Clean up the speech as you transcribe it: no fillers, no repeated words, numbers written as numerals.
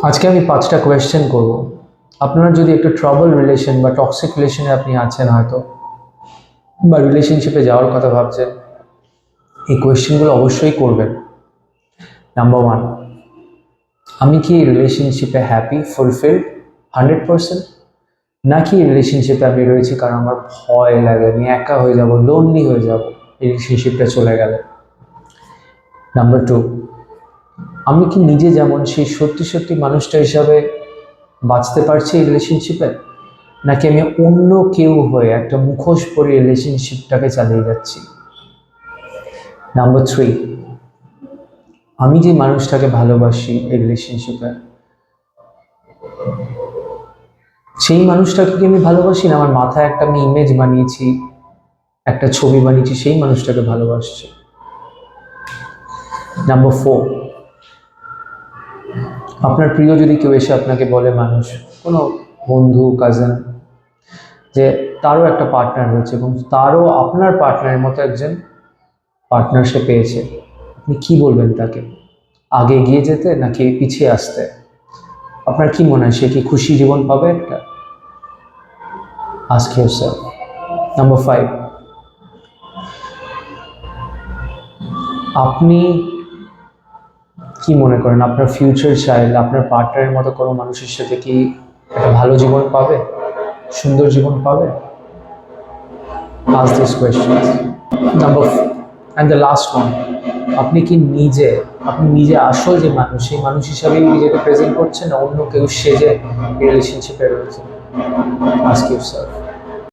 আজকে আমি 5টা কোয়েশ্চেন করব। আপনারা যদি একটু ট্রাবল রিলেশন বা টক্সিক রিলেশনে আপনি আছেন হয়তো, বা রিলেশনশিপে যাওয়ার কথা ভাবছেন, এই কোয়েশ্চেনগুলো অবশ্যই করবেন। নাম্বার 1, আমি কি এই রিলেশনশিপে হ্যাপি, ফুলফিলড 100%, নাকি এই রিলেশনশিপে আমি রয়েছি কারণ আমার ভয় লাগে, আমি একা হয়ে যাব, লোনলি হয়ে যাব এই রিলেশনশিপটা চলে গেলে। নাম্বার 2, আমি কি নিজে যেমন সেই সত্যি সত্যি মানুষটা হিসাবে বাঁচতে পারছি এই রিলেশনশিপে, নাকি আমি অন্য কেউ হয়ে একটা মুখোশ পরে রিলেশনশিপটাকে চালিয়ে যাচ্ছি। নাম্বার 3, আমি যে মানুষটাকে ভালোবাসি এই রিলেশনশিপে, সেই মানুষটাকে কি আমি ভালোবাসি, না আমার মাথায় একটা আমি ইমেজ বানিয়েছি, একটা ছবি বানিয়েছি, সেই মানুষটাকে ভালোবাসছি। নাম্বার 4, আপনার প্রিয় যদি কেউ এসে আপনাকে বলে, মানুষ, কোনো বন্ধু, কাজিন, যে তারও একটা পার্টনার রয়েছে এবং তারও আপনার পার্টনারের মতো একজন পার্টনার সে পেয়েছে, আপনি কি বলবেন তাকে? আগে এগিয়ে যেতে নাকি পিছিয়ে আসতে? আপনার কি মনে হয়, সে কি খুশি জীবন পাবে একটা? Ask yourself. নাম্বার 5, আপনি কি মনে করেন আপনার ফিউচার চাইল্ড আপনার পার্টনারের মতো কোনো মানুষের সাথে কি একটা ভালো জীবন পাবে, সুন্দর জীবন পাবে? Ask this questions. Number and the last one, আপনি নিজে আসল যে মানুষ, সেই মানুষ হিসাবেই নিজেকে প্রেজেন্ট করছেন, না অন্য কেউ সেজে রিলেশনশিপে রয়েছে? Ask yourself.